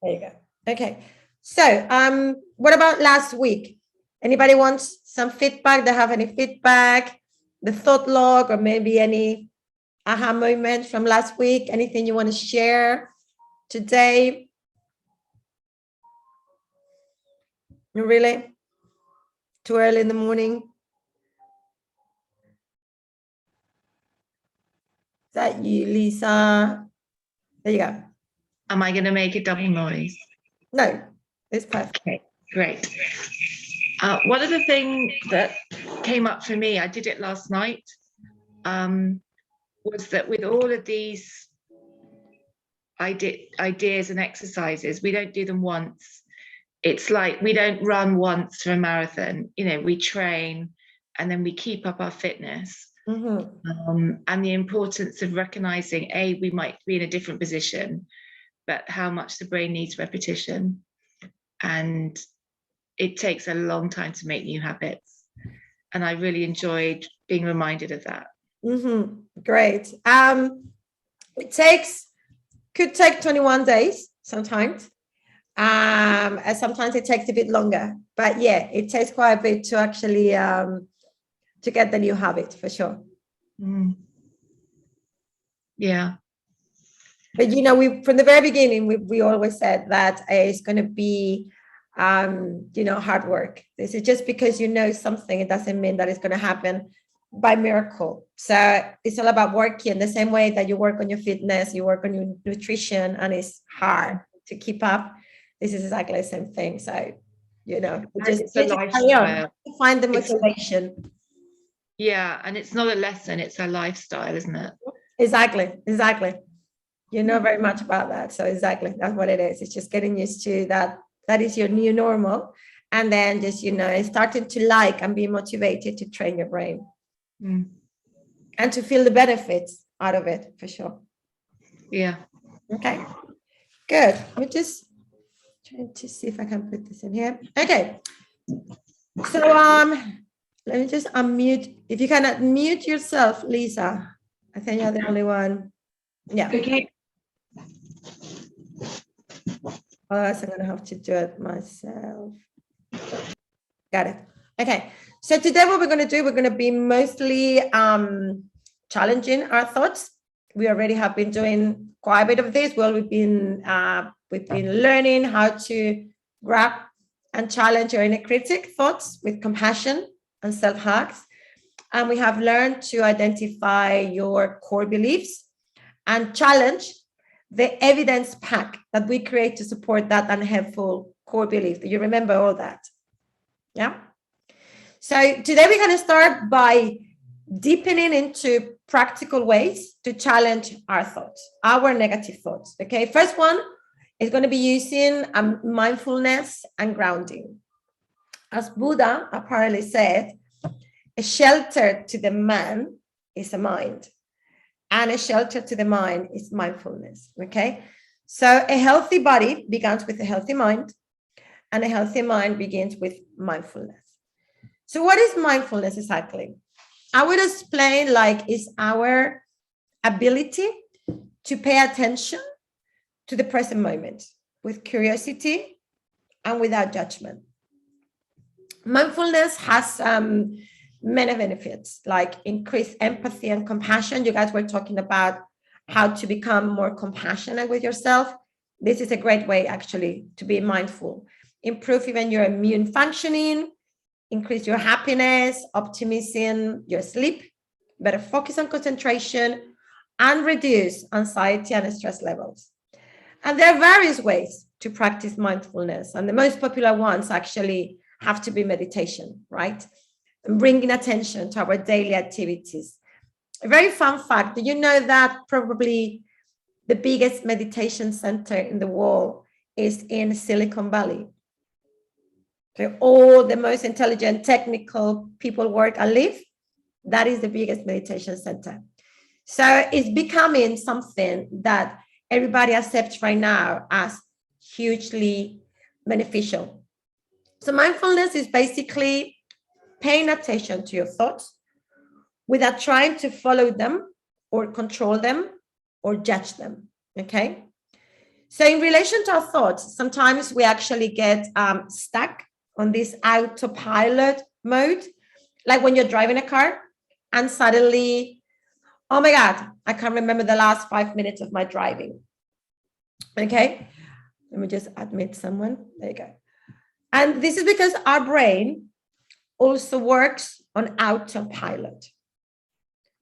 There you go. Okay. So, what about last week? Anybody wants some feedback? They have any feedback? The thought log, or maybe any aha moment from last week? Anything you want to share today? Really? Too early in the morning? Is that you, Lisa? There you go. Am I going to make a double noise? No, it's perfect. Okay, great. One of the things that came up for me, I did it last night, was that with all of these ideas and exercises, we don't do them once. It's like we don't run once for a marathon. You know, we train and then we keep up our fitness. And the importance of recognizing, we might be in a different position, but how much the brain needs repetition. And it takes a long time to make new habits. And I really enjoyed being reminded of that. Great. Could take 21 days sometimes. And sometimes it takes a bit longer. But yeah, it takes quite a bit to actually to get the new habit, for sure. Yeah. But you know, we from the very beginning we always said that it's going to be hard work. This is just because you know something, it doesn't mean that it's going to happen by miracle. So it's all about working the same way that you work on your fitness, you work on your nutrition, and it's hard to keep up. This is exactly the same thing. So just carry on, find the motivation. Yeah, and it's not a lesson, it's a lifestyle, isn't it? Exactly. You know very much about that. So exactly, that's what it is. It's just getting used to that. That is your new normal. And then just, starting to like and be motivated to train your brain. And to feel the benefits out of it, for sure. Yeah. Okay, good. We're just trying to see if I can put this in here. Okay. So let me just unmute. If you can unmute yourself, Lisa. I think you're the only one. Yeah. Okay. Otherwise, I'm going to have to do it myself. Got it. Okay. So today what we're going to do, we're going to be mostly challenging our thoughts. We already have been doing quite a bit of this. Well, we've been learning how to grab and challenge your inner critic thoughts with compassion and self-hugs. And we have learned to identify your core beliefs and challenge the evidence pack that we create to support that unhelpful core belief. Do you remember all that? Yeah. So today we're going to start by deepening into practical ways to challenge our thoughts, our negative thoughts. Okay. First one is going to be using mindfulness and grounding. As Buddha apparently said, a shelter to the man is a mind, and a shelter to the mind is mindfulness. Okay. So a healthy body begins with a healthy mind, and a healthy mind begins with mindfulness. So what is mindfulness exactly? I would explain it's our ability to pay attention to the present moment with curiosity and without judgment. Mindfulness has many benefits, like increased empathy and compassion. You guys were talking about how to become more compassionate with yourself. This is a great way, actually, to be mindful. Improve even your immune functioning, increase your happiness, optimism, your sleep, better focus and concentration, and reduce anxiety and stress levels. And there are various ways to practice mindfulness. And the most popular ones actually have to be meditation, right? And bringing attention to our daily activities. A very fun fact, do you know that probably the biggest meditation center in the world is in Silicon Valley? So all the most intelligent, technical people work and live. That is the biggest meditation center. So it's becoming something that everybody accepts right now as hugely beneficial. So mindfulness is basically paying attention to your thoughts without trying to follow them or control them or judge them. Okay. So in relation to our thoughts, sometimes we actually get stuck on this autopilot mode, like when you're driving a car and suddenly, oh my God, I can't remember the last 5 minutes of my driving. Okay, let me just admit someone. There you go. And this is because our brain also works on autopilot.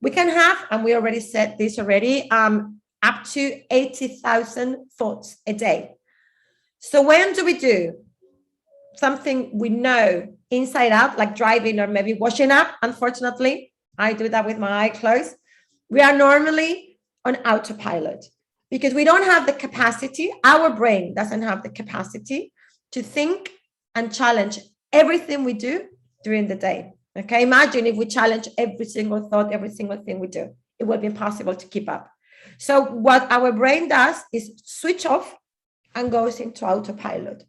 We can have, and we already said this already, up to 80,000 thoughts a day. So when do we do something we know inside out, like driving or maybe washing up? Unfortunately, I do that with my eye closed. We are normally on autopilot because we don't have the capacity, our brain doesn't have the capacity to think and challenge everything we do during the day. Okay, imagine if we challenge every single thought, every single thing we do, it would be impossible to keep up. So what our brain does is switch off and goes into autopilot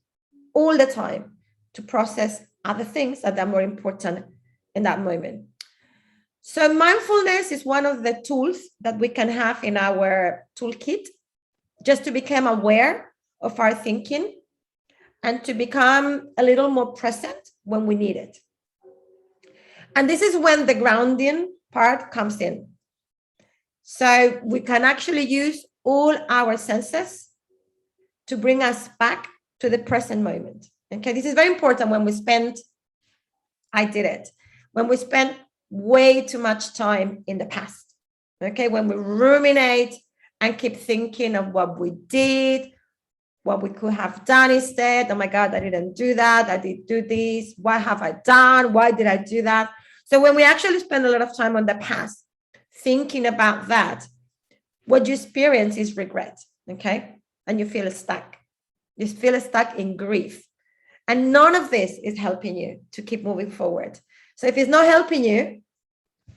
all the time to process other things that are more important in that moment. So mindfulness is one of the tools that we can have in our toolkit just to become aware of our thinking and to become a little more present when we need it. And this is when the grounding part comes in. So we can actually use all our senses to bring us back to the present moment. Okay, this is very important when we spend, I did it, when we spend way too much time in the past. Okay, when we ruminate and keep thinking of what we did, what we could have done instead. Oh my God, I didn't do that. I did do this. What have I done? Why did I do that? So when we actually spend a lot of time on the past, thinking about that, what you experience is regret, okay? And you feel stuck. You feel stuck in grief. And none of this is helping you to keep moving forward. So if it's not helping you,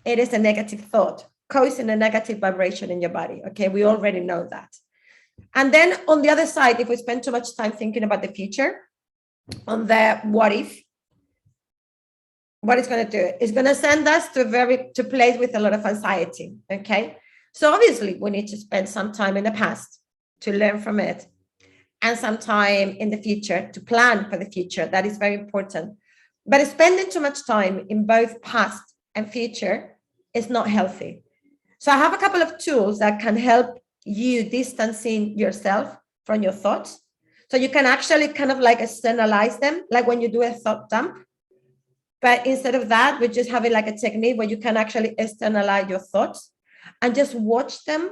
it is a negative thought, causing a negative vibration in your body, okay? We already know that. And then on the other side, if we spend too much time thinking about the future, on the what if, what it's going to do, it's going to send us to a place with a lot of anxiety, okay? So obviously we need to spend some time in the past to learn from it and some time in the future to plan for the future. That is very important. But spending too much time in both past and future is not healthy. So I have a couple of tools that can help you distancing yourself from your thoughts. So you can actually kind of like externalize them, like when you do a thought dump. But instead of that, we're just having like a technique where you can actually externalize your thoughts and just watch them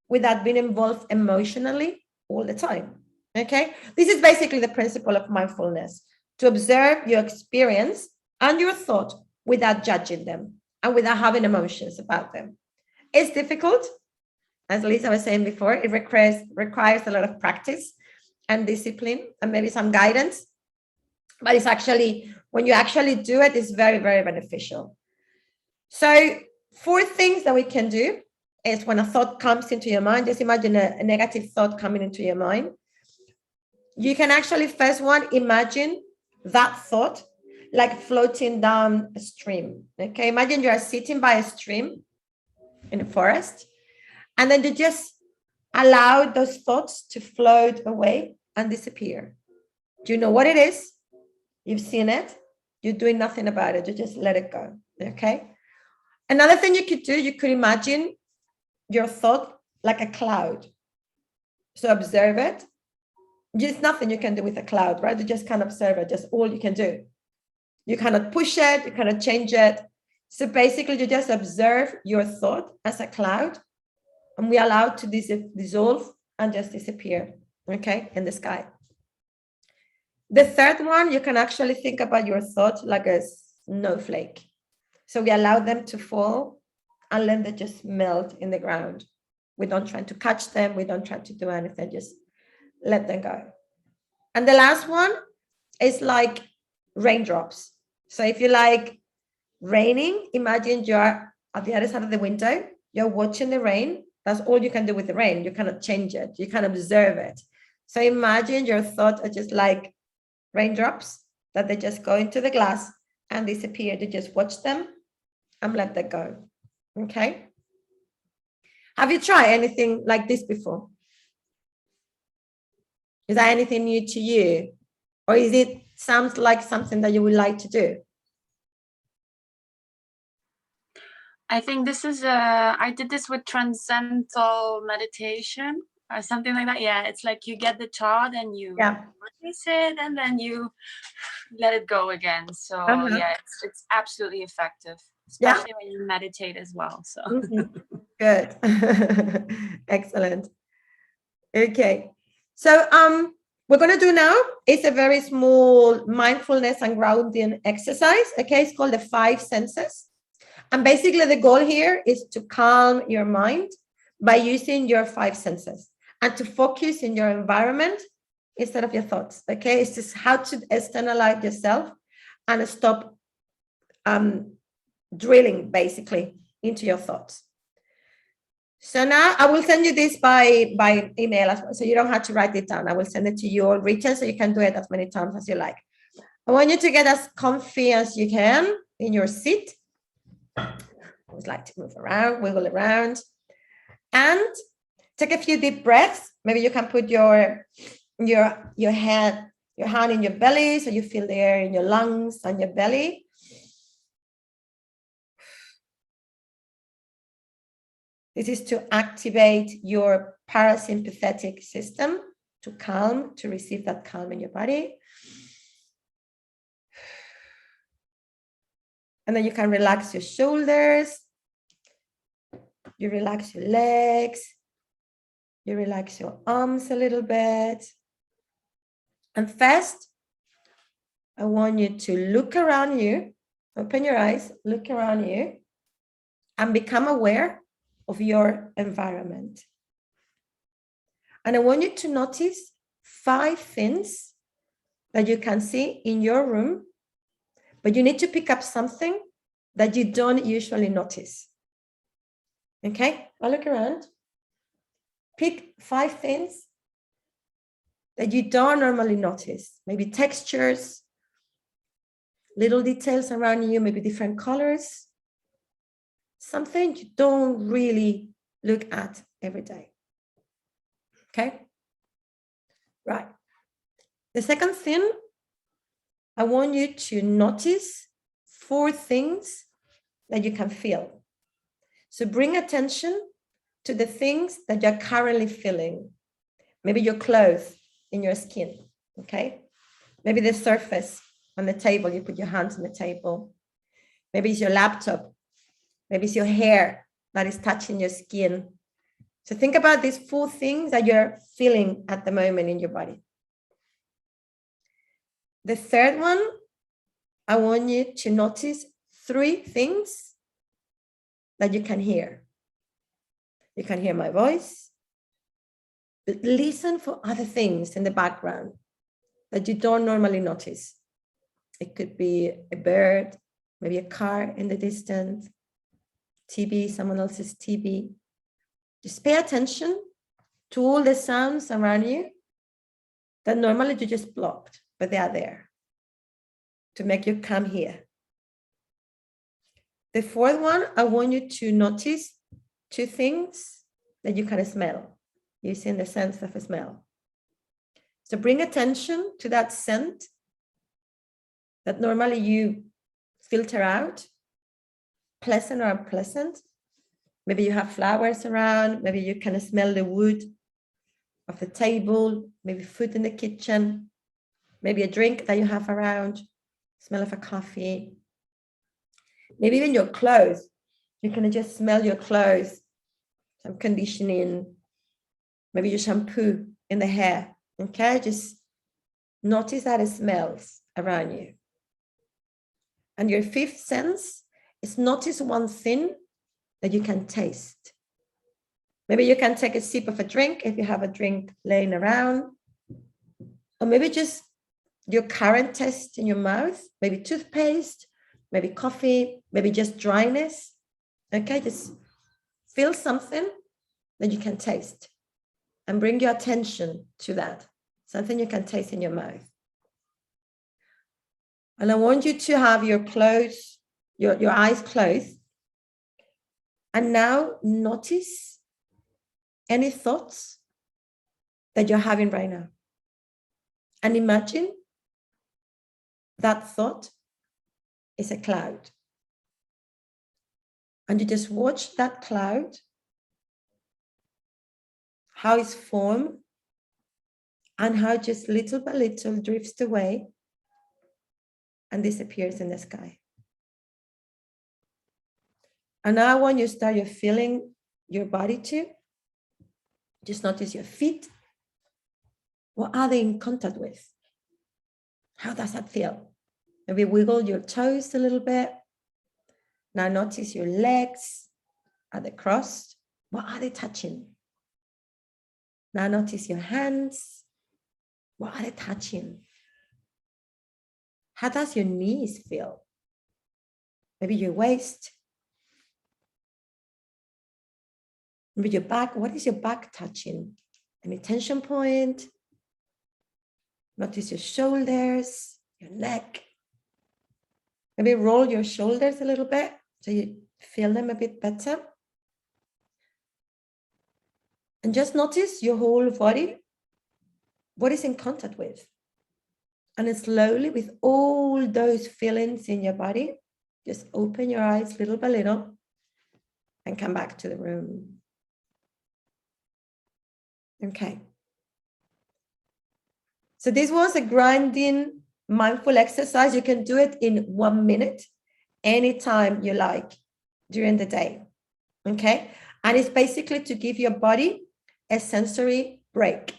without being involved emotionally all the time. Okay. This is basically the principle of mindfulness, to observe your experience and your thought without judging them and without having emotions about them. It's difficult. As Lisa was saying before, it requires a lot of practice and discipline and maybe some guidance. But it's actually, when you actually do it, it's very, very beneficial. So 4 things that we can do is when a thought comes into your mind, just imagine a negative thought coming into your mind. You can actually, first one, imagine that thought like floating down a stream. Okay, imagine you are sitting by a stream in a forest, and then you just allow those thoughts to float away and disappear. Do you know what it is? You've seen it. You're doing nothing about it. You just let it go. Okay. Another thing you could do, you could imagine your thought like a cloud. So observe it. There's nothing you can do with a cloud, right? You just can't observe it. Just all you can do. You cannot push it. You cannot change it. So basically, you just observe your thought as a cloud, and we allow it to dissolve and just disappear, okay, in the sky. The third one, you can actually think about your thoughts like a snowflake. So we allow them to fall and let them just melt in the ground. We don't try to catch them. We don't try to do anything. Just let them go. And the last one is like raindrops. So if you like raining, imagine you're at the other side of the window. You're watching the rain. That's all you can do with the rain. You cannot change it. You can observe it. So imagine your thoughts are just like raindrops, that they just go into the glass and disappear. You just watch them and let them go. Okay. Have you tried anything like this before? Is that anything new to you? Or is it sounds like something that you would like to do? I think this is I did this with transcendental meditation or something like that. Yeah, it's like you get the thought and you release it and then you let it go again. So yeah, it's absolutely effective, especially when you meditate as well. So good. Excellent. Okay. So we're going to do now is a very small mindfulness and grounding exercise. Okay, it's called the 5 senses. And basically the goal here is to calm your mind by using your 5 senses and to focus in your environment instead of your thoughts. Okay, it's just how to externalize yourself and stop drilling basically into your thoughts. So now I will send you this by email as well, so you don't have to write it down. I will send it to you all written so you can do it as many times as you like. I want you to get as comfy as you can in your seat. I always like to move around, wiggle around, and take a few deep breaths. Maybe you can put your hand in your belly so you feel the air in your lungs and your belly. This is to activate your parasympathetic system, to calm, to receive that calm in your body. And then you can relax your shoulders, you relax your legs, you relax your arms a little bit. And first, I want you to look around you, open your eyes, look around you, and become aware of your environment. And I want you to notice 5 things that you can see in your room, but you need to pick up something that you don't usually notice. Okay, I'll look around. Pick 5 things that you don't normally notice. Maybe textures, little details around you, maybe different colors. Something you don't really look at every day. Okay? Right. The second thing, I want you to notice 4 things that you can feel. So bring attention to the things that you're currently feeling. Maybe your clothes in your skin, okay? Maybe the surface on the table, you put your hands on the table. Maybe it's your laptop. Maybe it's your hair that is touching your skin. So think about these 4 things that you're feeling at the moment in your body. The third one, I want you to notice 3 things that you can hear. You can hear my voice, but listen for other things in the background that you don't normally notice. It could be a bird, maybe a car in the distance, TV, someone else's TV. Just pay attention to all the sounds around you that normally you just blocked, but they are there to make you come here. The fourth one, I want you to notice 2 things that you can smell using the sense of smell. So bring attention to that scent that normally you filter out, pleasant or unpleasant. Maybe you have flowers around, maybe you can smell the wood of the table, maybe food in the kitchen, maybe a drink that you have around, smell of a coffee. Maybe even your clothes. You can just smell your clothes, some conditioning, maybe your shampoo in the hair. Okay, just notice that it smells around you. And your 5th sense is notice 1 thing that you can taste. Maybe you can take a sip of a drink if you have a drink laying around, or maybe just your current taste in your mouth, maybe toothpaste, maybe coffee, maybe just dryness. Okay, just feel something that you can taste and bring your attention to that, something you can taste in your mouth. And I want you to have your eyes closed. And now notice any thoughts that you're having right now. And imagine that thought is a cloud. And you just watch that cloud, how it's formed, and how just little by little drifts away and disappears in the sky. And now when you start your feeling your body too, just notice your feet. What are they in contact with? How does that feel? Maybe wiggle your toes a little bit. Now notice your legs. Are they crossed? What are they touching? Now notice your hands. What are they touching? How does your knees feel? Maybe your waist. Maybe your back. What is your back touching? Any tension point? Notice your shoulders, your neck. Maybe roll your shoulders a little bit so you feel them a bit better. And just notice your whole body, what is in contact with. And then slowly, with all those feelings in your body, just open your eyes little by little and come back to the room. Okay. So this was a grounding mindful exercise. You can do it in 1 minute, anytime you like during the day. Okay. And it's basically to give your body a sensory break.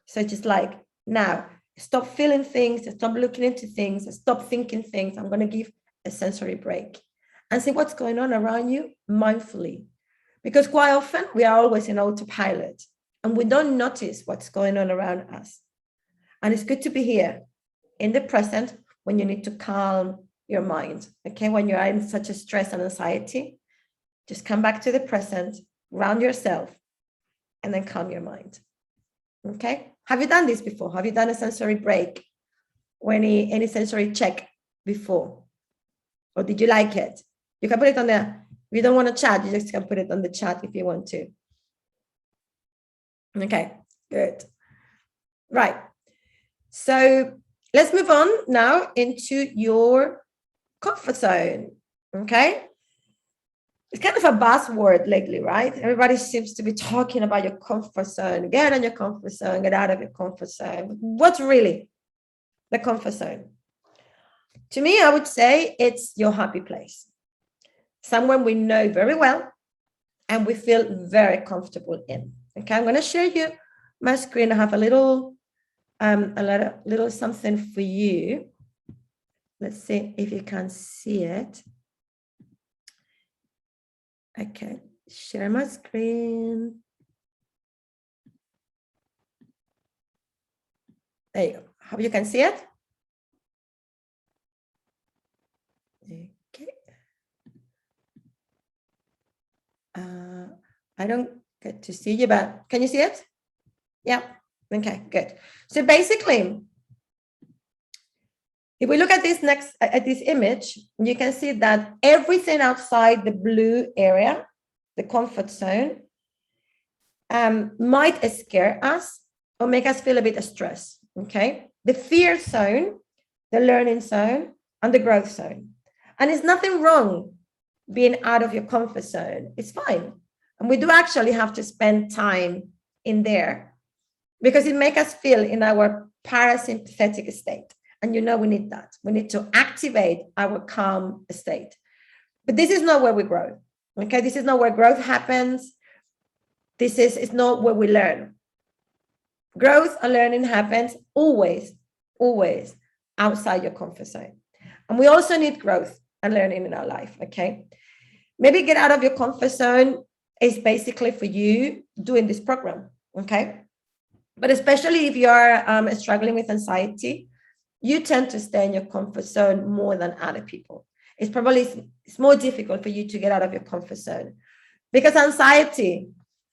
So just like, now, stop feeling things, stop looking into things, stop thinking things. I'm going to give a sensory break and see what's going on around you mindfully. Because quite often we are always in autopilot and we don't notice what's going on around us. And it's good to be here in the present when you need to calm your mind. Okay, when you're in such a stress and anxiety, just come back to the present, ground yourself, and then calm your mind. Okay, have you done this before? Have you done a sensory break or any sensory check before? Or did you like it? You can put it on there. If you don't want to chat, you just can put it on the chat if you want to. Okay, good. Right. So let's move on now into your comfort zone. Okay. It's kind of a buzzword lately, right? Everybody seems to be talking about your comfort zone. Get on your comfort zone, get out of your comfort zone. What's really the comfort zone? To me, I would say it's your happy place. Somewhere we know very well and we feel very comfortable in. Okay, I'm going to share you my screen. I have a little something for you. Let's see if you can see it. Okay, share my screen. There you go. Hope you can see it. Okay. I don't get to see you, but can you see it? Yeah. Okay, good. So basically, if we look at this image, you can see that everything outside the blue area, the comfort zone, might scare us or make us feel a bit of stress. Okay, the fear zone, the learning zone, and the growth zone. And there's nothing wrong being out of your comfort zone. It's fine. And we do actually have to spend time in there because it makes us feel in our parasympathetic state. And you know we need that. We need to activate our calm state. But this is not where we grow. Okay, this is not where growth happens. It's not where we learn. Growth and learning happens always outside your comfort zone. And we also need growth and learning in our life, okay? Maybe get out of your comfort zone is basically for you doing this program, okay? But especially if you're struggling with anxiety, you tend to stay in your comfort zone more than other people. It's more difficult for you to get out of your comfort zone because anxiety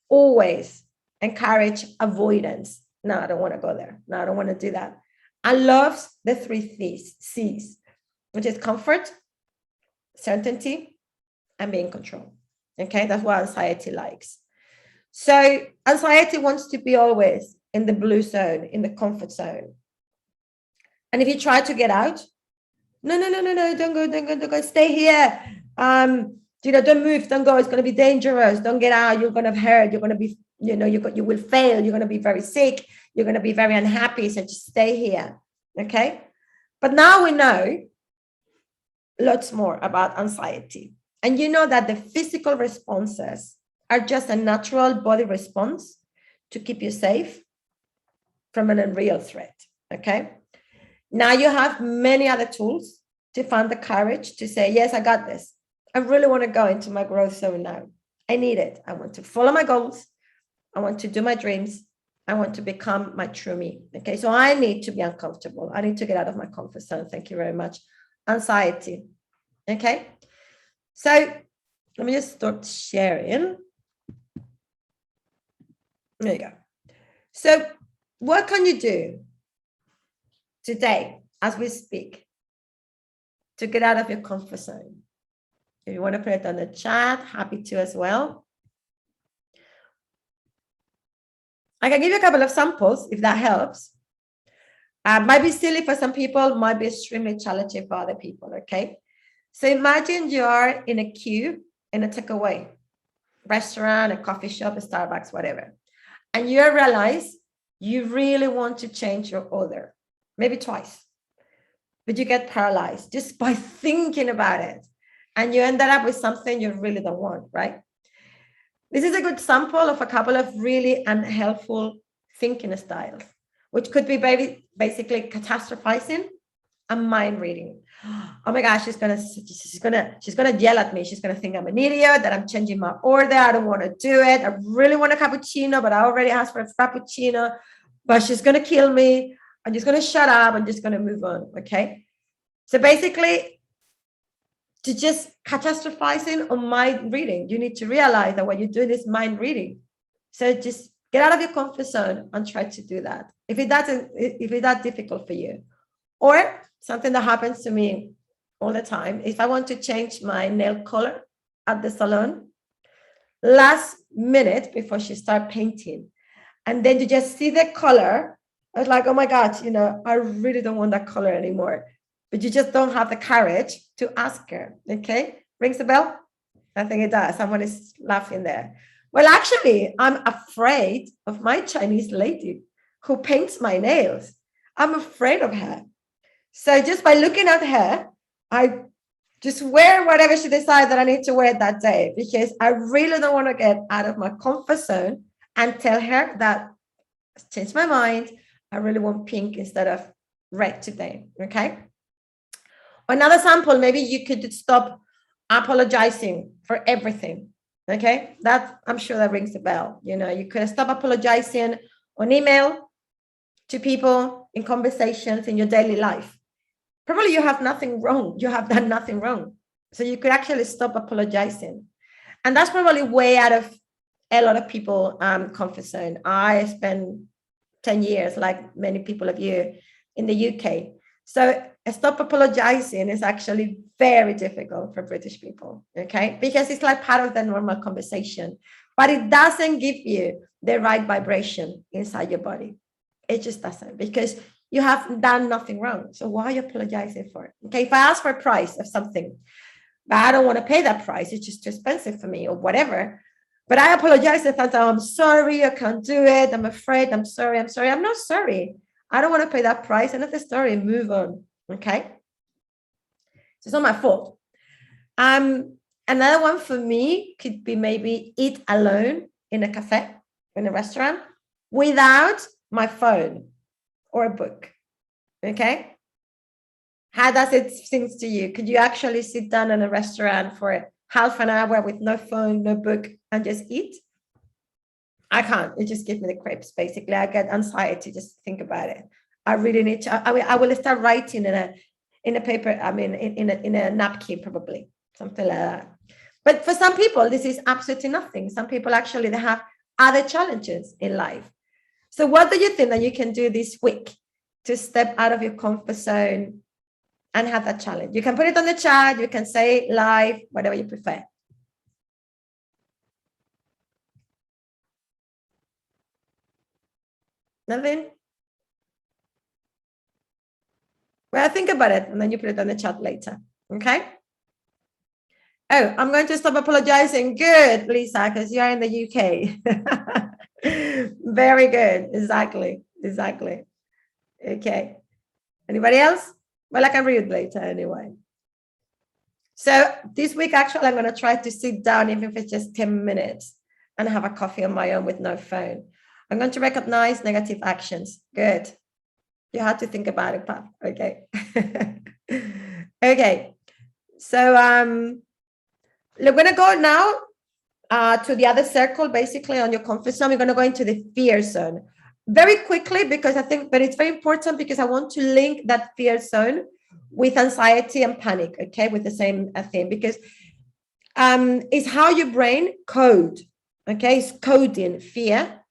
always encourage avoidance. No, I don't want to go there. No, I don't want to do that. I love the 3 C's, which is comfort, certainty, and being in control. Okay, that's what anxiety likes. So anxiety wants to be always in the blue zone, in the comfort zone. And if you try to get out, no, don't go, stay here. Don't move, don't go. It's going to be dangerous. Don't get out. You're going to hurt. You're going to be, you will fail. You're going to be very sick. You're going to be very unhappy. So just stay here. Okay. But now we know lots more about anxiety. And you know that the physical responses are just a natural body response to keep you safe from an unreal threat. Okay. Now you have many other tools to find the courage to say, yes, I got this. I really want to go into my growth zone now. I need it. I want to follow my goals. I want to do my dreams. I want to become my true me. Okay. So I need to be uncomfortable. I need to get out of my comfort zone. Thank you very much. Anxiety. Okay. So let me just start sharing. There you go. So what can you do today as we speak to get out of your comfort zone? If you want to put it on the chat, happy to as well. I can give you a couple of samples if that helps. Might be silly for some people, might be extremely challenging for other people, okay? So imagine you are in a queue in a takeaway restaurant, a coffee shop, a Starbucks, whatever. And you realize you really want to change your order, maybe twice, but you get paralyzed just by thinking about it. And you ended up with something you really don't want, right? This is a good sample of a couple of really unhelpful thinking styles, which could be basically catastrophizing and mind reading. Oh my gosh, she's gonna yell at me. She's gonna think I'm an idiot, that I'm changing my order. I don't want to do it. I really want a cappuccino, but I already asked for a frappuccino. But she's gonna kill me. I'm just gonna shut up. I'm just gonna move on. Okay. So basically, to just catastrophizing on mind reading, you need to realize that what you're doing is mind reading. So just get out of your comfort zone and try to do that. If it's that difficult for you, or something that happens to me all the time, if I want to change my nail color at the salon, last minute before she start painting, and then you just see the color, I was like, oh my God, I really don't want that color anymore. But you just don't have the courage to ask her. Okay, rings a bell? I think it does. Someone is laughing there. Well, actually, I'm afraid of my Chinese lady who paints my nails. I'm afraid of her. So just by looking at her, I just wear whatever she decides that I need to wear that day, because I really don't want to get out of my comfort zone and tell her that I've changed my mind. I really want pink instead of red today. Okay. Another sample, maybe you could stop apologizing for everything. Okay. That, I'm sure that rings a bell. You could stop apologizing on email, to people, in conversations, in your daily life. Probably you have nothing wrong. You have done nothing wrong. So you could actually stop apologizing. And that's probably way out of a lot of people comfort zone. I spent 10 years, like many people of you, in the UK. So stop apologizing is actually very difficult for British people, okay? Because it's like part of the normal conversation, but it doesn't give you the right vibration inside your body. It just doesn't, because you have done nothing wrong. So why are you apologizing for it? Okay, if I ask for a price of something, but I don't want to pay that price, it's just too expensive for me or whatever. But I apologize and I'm sorry, I can't do it. I'm afraid, I'm sorry. I'm not sorry. I don't want to pay that price. Another story, move on. Okay. So it's not my fault. Another one for me could be maybe eat alone in a cafe, in a restaurant, without my phone or a book. Okay. How does it seem to you? Could you actually sit down in a restaurant for half an hour with no phone, no book, and just eat? I can't. It just gives me the creeps. Basically, I get anxiety just think about it. I really need to. I will start writing in a paper. I mean, in a napkin, probably something like that. But for some people, this is absolutely nothing. Some people actually they have other challenges in life. So, what do you think that you can do this week to step out of your comfort zone and have that challenge? You can put it on the chat. You can say live, whatever you prefer. Nothing? Well, think about it, and then you put it on the chat later. Okay. Oh, I'm going to stop apologizing. Good, Lisa, because you're in the UK. Very good. Exactly. Okay. Anybody else? Well, I can read later anyway. So this week, actually, I'm going to try to sit down, even if it's just 10 minutes, and have a coffee on my own with no phone. I'm going to recognize negative actions. Good. You have to think about it, Pat. Okay. Okay. So we're going to go now to the other circle, basically on your comfort zone. We're going to go into the fear zone very quickly, because I think, but it's very important because I want to link that fear zone with anxiety and panic, okay, with the same thing, because it's how your brain code, okay, it's coding fear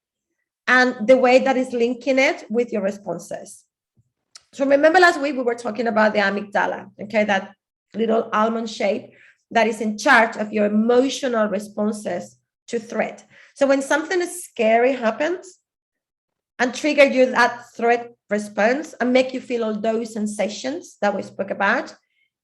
and the way that is linking it with your responses. So remember last week we were talking about the amygdala, okay, that little almond shape that is in charge of your emotional responses to threat. So when something scary happens and trigger you that threat response and make you feel all those sensations that we spoke about,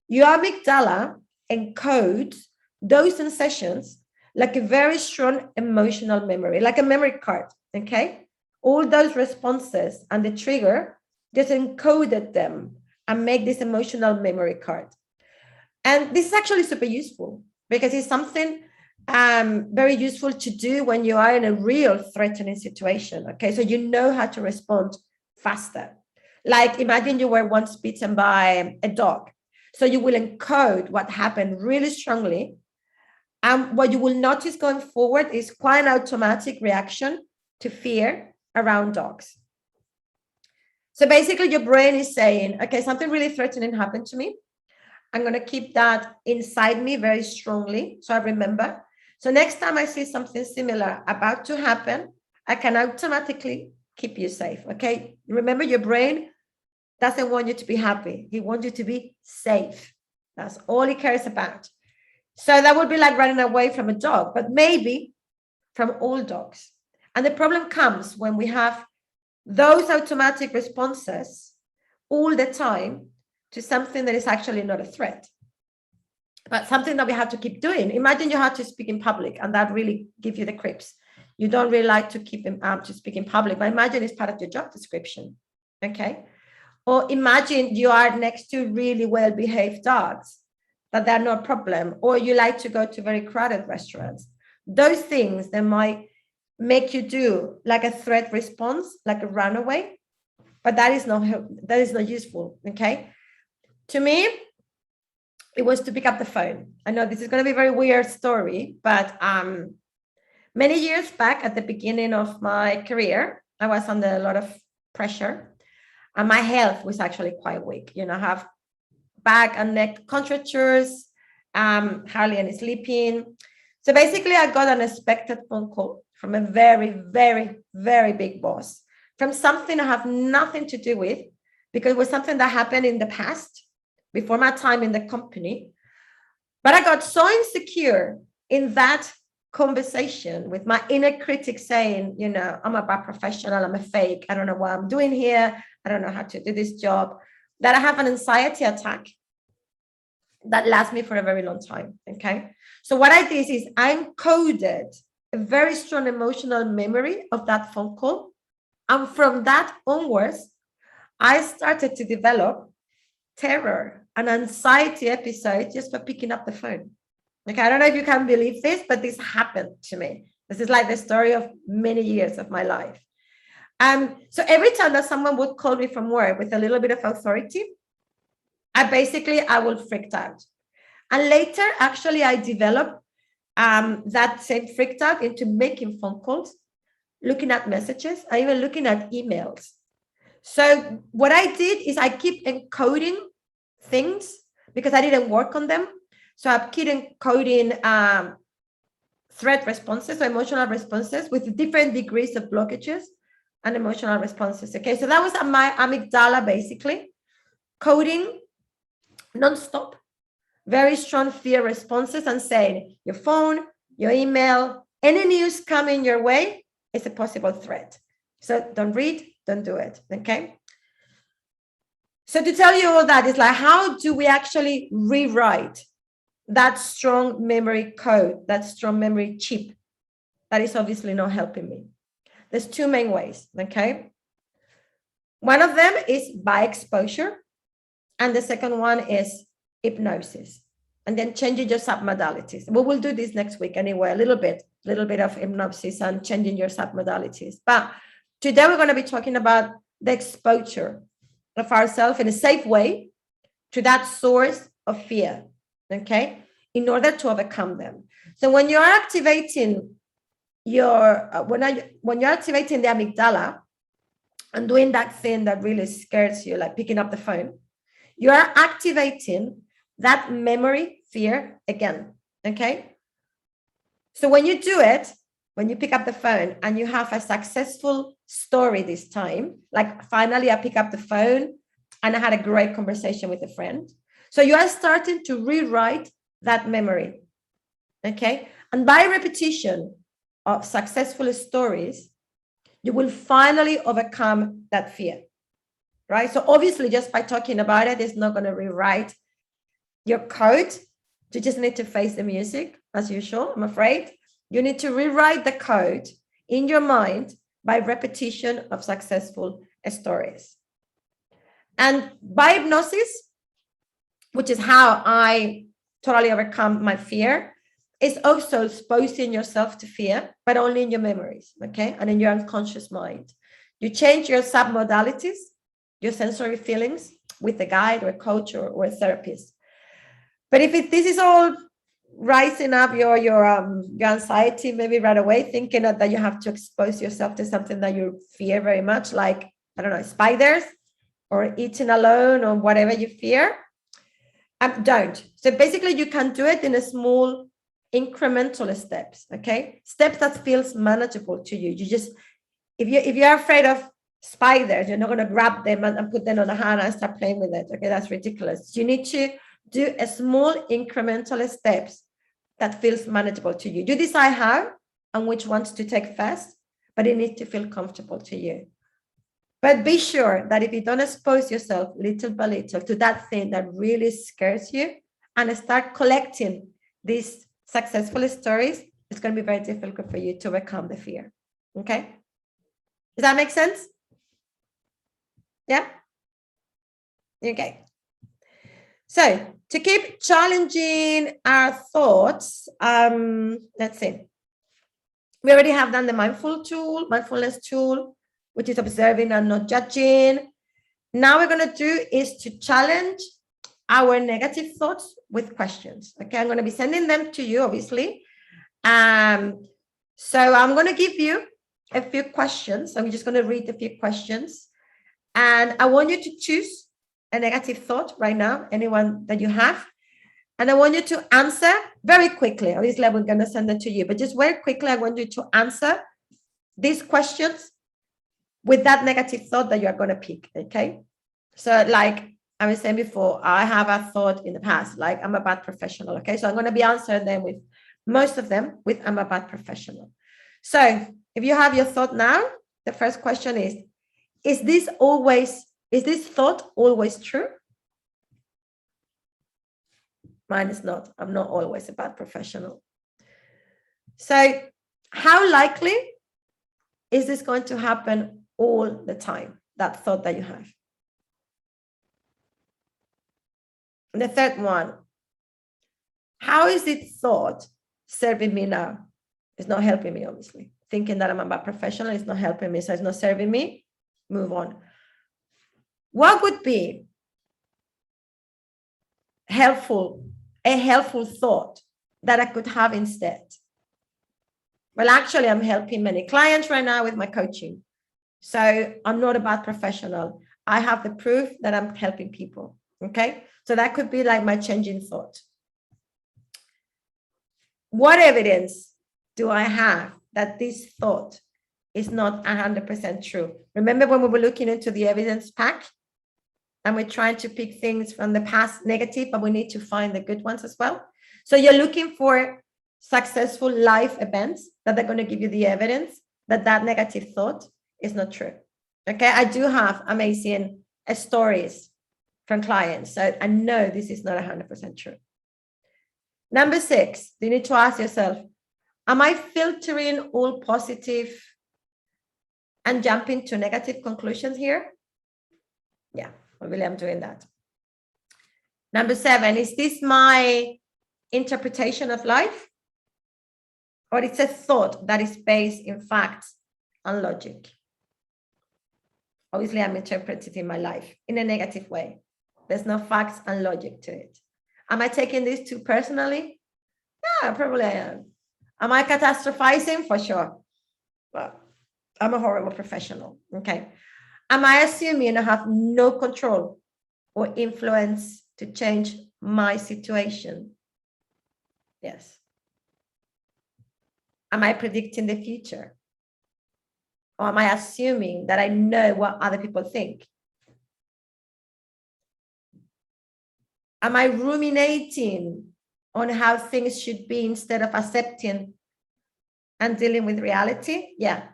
your amygdala encodes those sensations like a very strong emotional memory, like a memory card, okay? All those responses and the trigger just encoded them and make this emotional memory card. And this is actually super useful because it's something very useful to do when you are in a real threatening situation. Okay, so you know how to respond faster. Like imagine you were once bitten by a dog. So you will encode what happened really strongly. And what you will notice going forward is quite an automatic reaction to fear around dogs. So basically your brain is saying, okay, something really threatening happened to me. I'm going to keep that inside me very strongly, so I remember. So next time I see something similar about to happen, I can automatically keep you safe, okay? Remember, your brain doesn't want you to be happy. He wants you to be safe. That's all he cares about. So that would be like running away from a dog, but maybe from all dogs. And the problem comes when we have those automatic responses all the time to something that is actually not a threat, but something that we have to keep doing. Imagine you have to speak in public and that really gives you the creeps. You don't really like to to speak in public, but imagine it's part of your job description, okay? Or imagine you are next to really well-behaved dogs, that they're no problem, or you like to go to very crowded restaurants. Those things, they might make you do like a threat response, like a runaway, but that is not useful, okay? To me, it was to pick up the phone. I know this is going to be a very weird story, but many years back at the beginning of my career, I was under a lot of pressure and my health was actually quite weak. You know, I have back and neck contractures, hardly any sleeping. So basically I got an unexpected phone call from a very, very, very big boss, from something I have nothing to do with, because it was something that happened in the past before my time in the company. But I got so insecure in that conversation with my inner critic saying, you know, I'm a bad professional, I'm a fake, I don't know what I'm doing here, I don't know how to do this job, that I have an anxiety attack that lasts me for a very long time, okay? So what I did is I encoded a very strong emotional memory of that phone call. And from that onwards, I started to develop terror and anxiety episodes just for picking up the phone. Okay, I don't know if you can believe this, but this happened to me. This is like the story of many years of my life. So every time that someone would call me from work with a little bit of authority, I would freak out. And later, actually, I developed that same freaked out into making phone calls, looking at messages, and even looking at emails. So what I did is I keep encoding things because I didn't work on them. So I keep encoding threat responses or emotional responses with different degrees of blockages and emotional responses. Okay, so that was my amygdala basically coding nonstop, very strong fear responses and saying your phone, your email, any news coming your way is a possible threat. So don't read, don't do it, okay? So to tell you all that, it's like, how do we actually rewrite that strong memory code, that strong memory chip that is obviously not helping me? There's two main ways, okay? One of them is by exposure, and the second one is hypnosis, and then changing your submodalities. We will do this next week anyway, a little bit of hypnosis and changing your submodalities. But today we're going to be talking about the exposure of ourselves in a safe way to that source of fear, okay, in order to overcome them. So when you're activating when you're activating the amygdala and doing that thing that really scares you, like picking up the phone, you are activating that memory fear again, okay? So when you do it, when you pick up the phone and you have a successful story this time, like finally I pick up the phone and I had a great conversation with a friend. So you are starting to rewrite that memory, okay? And by repetition of successful stories, you will finally overcome that fear, right? So obviously just by talking about it, it's not going to rewrite your code. You just need to face the music as usual, I'm afraid. You need to rewrite the code in your mind by repetition of successful stories. And by hypnosis, which is how I totally overcome my fear, is also exposing yourself to fear, but only in your memories, okay? And in your unconscious mind. You change your submodalities, your sensory feelings with a guide or a coach or a therapist. But if this is all rising up your anxiety, maybe right away, thinking that you have to expose yourself to something that you fear very much, like, I don't know, spiders or eating alone or whatever you fear, don't. So basically you can do it in a small incremental steps, okay? Steps that feels manageable to you. You just, if you're afraid of spiders, you're not going to grab them and put them on a hand and start playing with it, okay? That's ridiculous. You need to do a small incremental steps that feels manageable to you. You decide how and which ones to take first, but it needs to feel comfortable to you. But be sure that if you don't expose yourself little by little to that thing that really scares you and start collecting these successful stories, it's going to be very difficult for you to overcome the fear. Okay? Does that make sense? Yeah? Okay. So to keep challenging our thoughts, let's see. We already have done the mindfulness tool, which is observing and not judging. Now we're going to do is to challenge our negative thoughts with questions. Okay, I'm going to be sending them to you, obviously. So I'm going to give you a few questions. I'm just going to read a few questions. And I want you to choose a negative thought right now, anyone that you have. And I want you to answer very quickly. Obviously, we're going to send it to you, but just very quickly, I want you to answer these questions with that negative thought that you're going to pick, okay? So like I was saying before, I have a thought in the past, like I'm a bad professional, okay? So I'm going to be answering them with, most of them with I'm a bad professional. So if you have your thought now, the first question is this thought always true? Mine is not. I'm not always a bad professional. So how likely is this going to happen all the time, that thought that you have? And the third one, how is this thought serving me now? It's not helping me, obviously. Thinking that I'm a bad professional is not helping me, so it's not serving me. Move on. What would be a helpful thought that I could have instead? Well, actually, I'm helping many clients right now with my coaching. So I'm not a bad professional. I have the proof that I'm helping people. Okay. So that could be like my changing thought. What evidence do I have that this thought is not 100% true? Remember when we were looking into the evidence pack and we're trying to pick things from the past negative, but we need to find the good ones as well. So you're looking for successful life events that are going to give you the evidence that that negative thought is not true. Okay, I do have amazing stories from clients. So I know this is not 100% true. Number 6, you need to ask yourself, am I filtering all positive and jumping to negative conclusions here? Yeah, I really am doing that. Number 7, is this my interpretation of life? Or it's a thought that is based in facts and logic? Obviously, I'm interpreting my life in a negative way. There's no facts and logic to it. Am I taking this too personally? Yeah, probably I am. Am I catastrophizing? For sure. Well, I'm a horrible professional. Okay. Am I assuming I have no control or influence to change my situation? Yes. Am I predicting the future? Or am I assuming that I know what other people think? Am I ruminating on how things should be instead of accepting and dealing with reality? Yeah,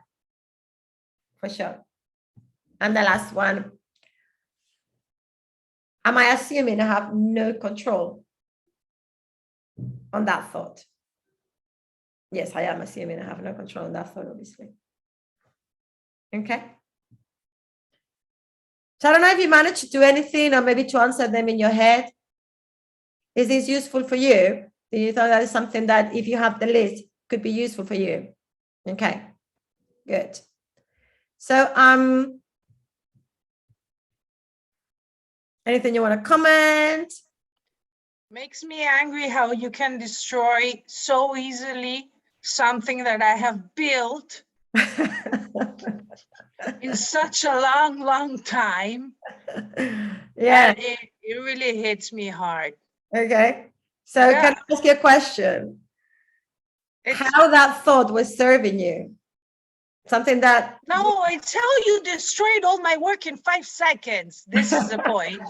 for sure. And the last one, am I assuming I have no control on that thought? Yes, I am assuming I have no control on that thought, obviously. Okay. So I don't know if you managed to do anything or maybe to answer them in your head. Is this useful for you? Do you thought that is something that if you have the list could be useful for you? Okay, good. So anything you want to comment? Makes me angry how you can destroy so easily something that I have built in such a long time. Yeah. It really hits me hard. Okay. So Yeah. can I ask you a question? How that thought was serving you? Something that... No, it's how you destroyed all my work in 5 seconds. This is the point.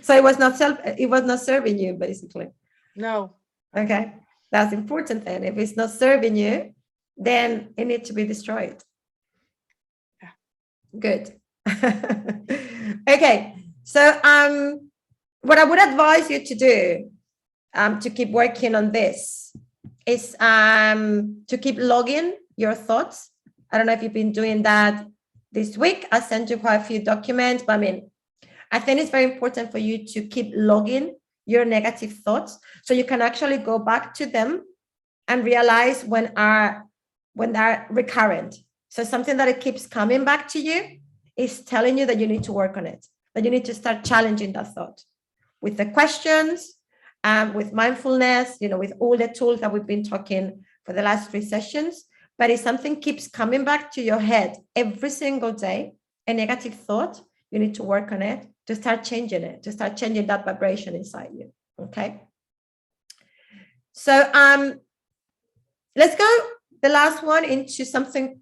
So it was not serving you, basically. No. Okay. That's important then. If it's not serving you, then it needs to be destroyed. Yeah. Good. Okay. So what I would advise you to do to keep working on this is to keep logging your thoughts. I don't know if you've been doing that this week. I sent you quite a few documents, but I think it's very important for you to keep logging your negative thoughts so you can actually go back to them and realize when they're recurrent. So something that it keeps coming back to you is telling you that you need to work on it, that you need to start challenging that thought with the questions, with mindfulness, with all the tools that we've been talking for the last 3 sessions. But if something keeps coming back to your head every single day, a negative thought, you need to work on it to start changing it, to start changing that vibration inside you. Okay. So let's go the last one into something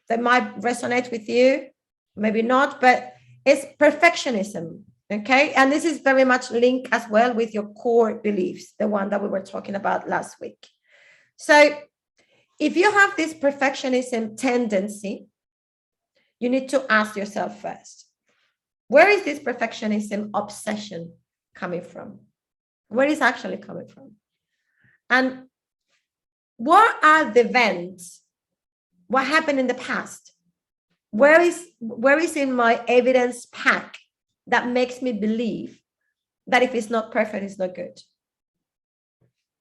that might resonate with you, maybe not, but it's perfectionism. Okay. And this is very much linked as well with your core beliefs, the one that we were talking about last week. So if you have this perfectionism tendency, you need to ask yourself first, where is this perfectionism obsession coming from? Where is it actually coming from? And what are the events? What happened in the past? Where is in my evidence pack that makes me believe that if it's not perfect, it's not good?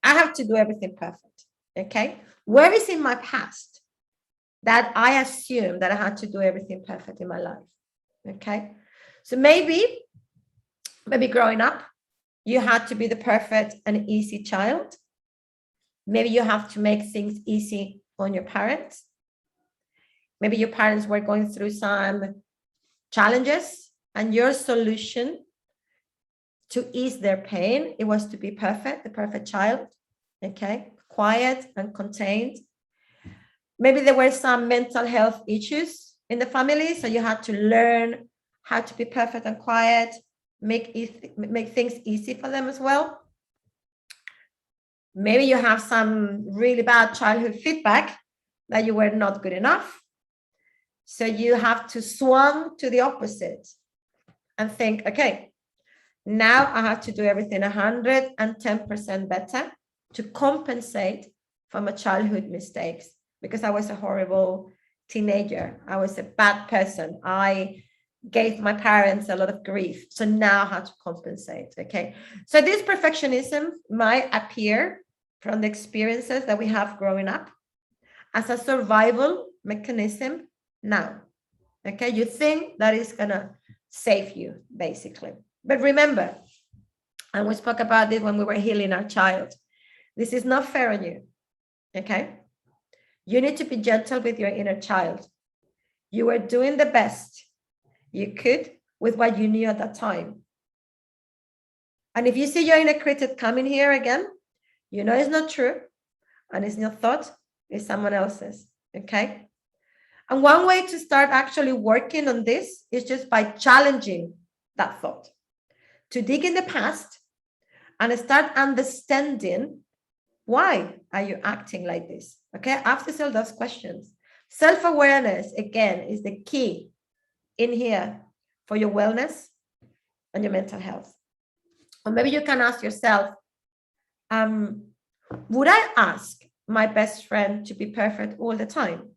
I have to do everything perfect. Okay. Where is in my past that I assume that I had to do everything perfect in my life? Okay. So maybe growing up, you had to be the perfect and easy child. Maybe you have to make things easy on your parents. Maybe your parents were going through some challenges and your solution to ease their pain, it was to be perfect, the perfect child, okay, quiet and contained. Maybe there were some mental health issues in the family, so you had to learn how to be perfect and quiet, make things easy for them as well. Maybe you have some really bad childhood feedback that you were not good enough. So you have to swing to the opposite and think, okay, now I have to do everything 110% better to compensate for my childhood mistakes, because I was a horrible teenager. I was a bad person. I gave my parents a lot of grief. So now how to compensate. Okay. So this perfectionism might appear from the experiences that we have growing up as a survival mechanism now. Okay. You think that is going to save you, basically. But remember, and we spoke about this when we were healing our child, this is not fair on you. Okay. You need to be gentle with your inner child. You were doing the best you could with what you knew at that time. And if you see your inner critic coming here again, you know it's not true, and it's not thought, it's someone else's. Okay. And one way to start actually working on this is just by challenging that thought, to dig in the past and start understanding, why are you acting like this? Okay. Ask yourself those questions. Self-awareness, again, is the key in here for your wellness and your mental health. Or maybe you can ask yourself, would I ask my best friend to be perfect all the time?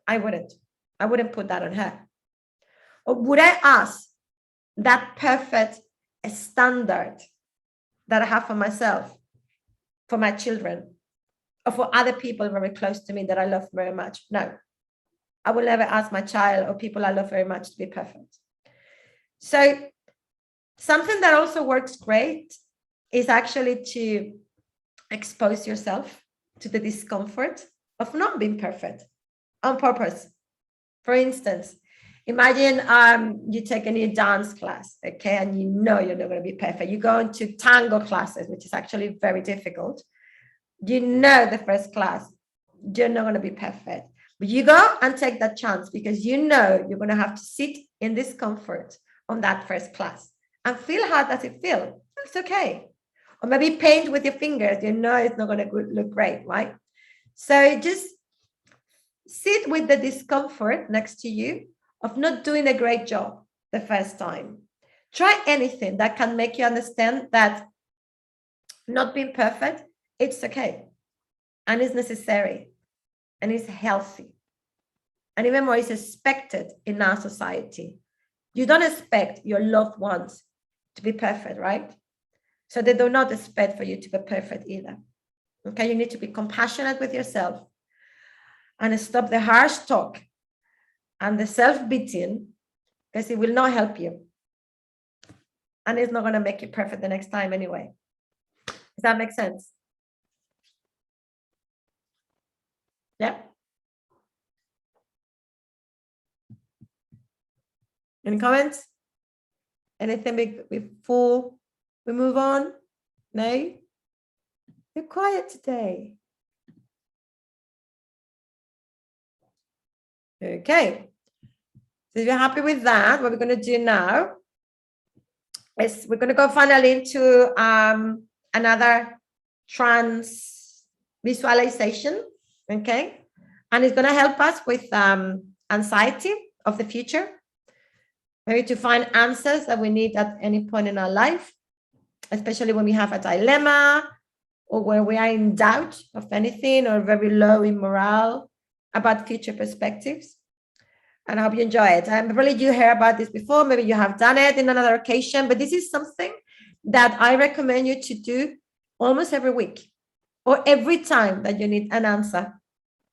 I wouldn't. I wouldn't put that on her. Or would I ask that perfect standard that I have for myself, for my children, or for other people very close to me that I love very much? No. I will never ask my child or people I love very much to be perfect. So something that also works great is actually to expose yourself to the discomfort of not being perfect on purpose. For instance, imagine you take a new dance class, okay, and you know you're not going to be perfect. You go into tango classes, which is actually very difficult. You know the first class, you're not going to be perfect. But you go and take that chance because you know you're going to have to sit in discomfort on that first class and feel how does it feel. It's okay. Or maybe paint with your fingers. You know it's not going to look great, right? So just sit with the discomfort next to you of not doing a great job the first time. Try anything that can make you understand that not being perfect, it's okay. And it's necessary. And it's healthy. And even more, it's expected in our society. You don't expect your loved ones to be perfect, right? So they do not expect for you to be perfect either. Okay, you need to be compassionate with yourself and stop the harsh talk and the self-beating, because it will not help you. And it's not going to make you perfect the next time anyway. Does that make sense? Yeah. Any comments? Anything before we move on? No? You're quiet today. Okay. So if you're happy with that, what we're going to do now is we're going to go finally into another trance visualization. Okay. And it's going to help us with anxiety of the future. Maybe to find answers that we need at any point in our life, especially when we have a dilemma or when we are in doubt of anything or very low in morale about future perspectives. And I hope you enjoy it. Probably you heard about this before. Maybe you have done it in another occasion, but this is something that I recommend you to do almost every week or every time that you need an answer,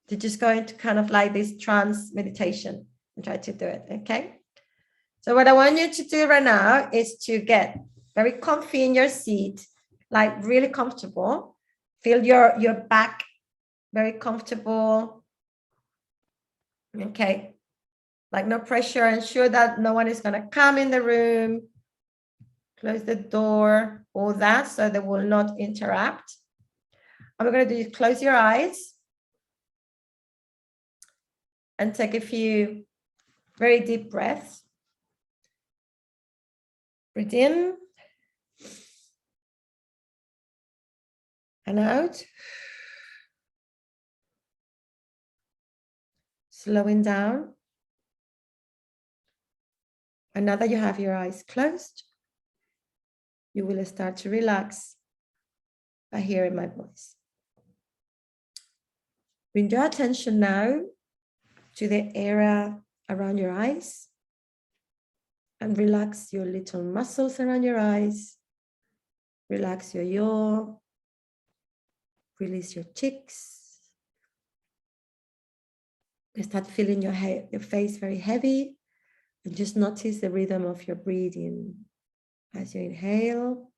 to just go into kind of like this trance meditation and try to do it. Okay. So what I want you to do right now is to get very comfy in your seat, like really comfortable. Feel your back very comfortable. Okay. Like no pressure. Ensure that no one is going to come in the room. Close the door, all that, so they will not interrupt. And we're going to do, close your eyes and take a few very deep breaths. Breathe in and out. Slowing down. And now that you have your eyes closed, you will start to relax by hearing my voice. Bring your attention now to the area around your eyes and relax your little muscles around your eyes. Relax your jaw. Release your cheeks. Start feeling your face very heavy, and just notice the rhythm of your breathing as you inhale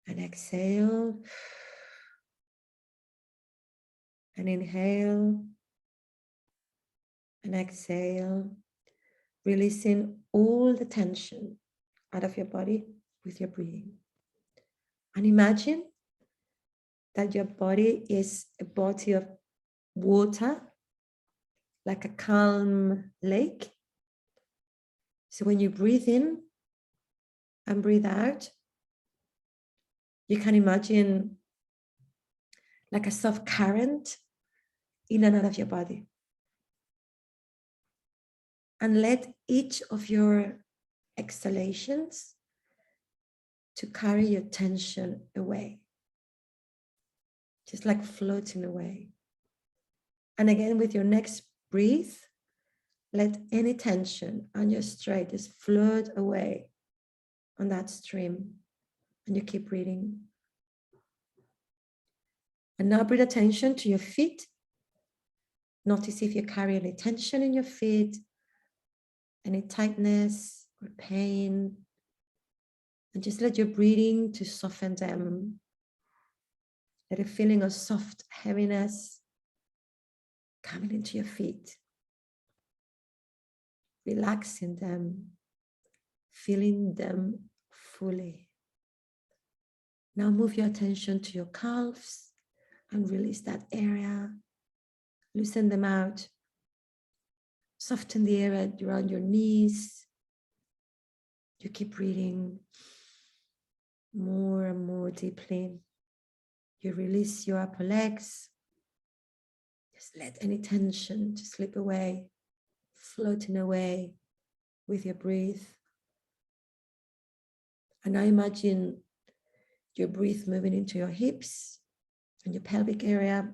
and exhale, and inhale and exhale, releasing all the tension out of your body with your breathing. And imagine that your body is a body of water, like a calm lake. So when you breathe in and breathe out, you can imagine like a soft current in and out of your body. And let each of your exhalations to carry your tension away, just like floating away. And again, with your next breath, let any tension on your straight just float away on that stream. And you keep breathing. And now bring attention to your feet. Notice if you carry any tension in your feet, any tightness or pain. And just let your breathing to soften them. Let a feeling of soft heaviness coming into your feet. Relaxing them, feeling them fully. Now move your attention to your calves and release that area. Loosen them out. Soften the area around your knees. You keep breathing more and more deeply. You release your upper legs. Just let any tension to slip away, floating away with your breath. And now imagine your breath moving into your hips and your pelvic area.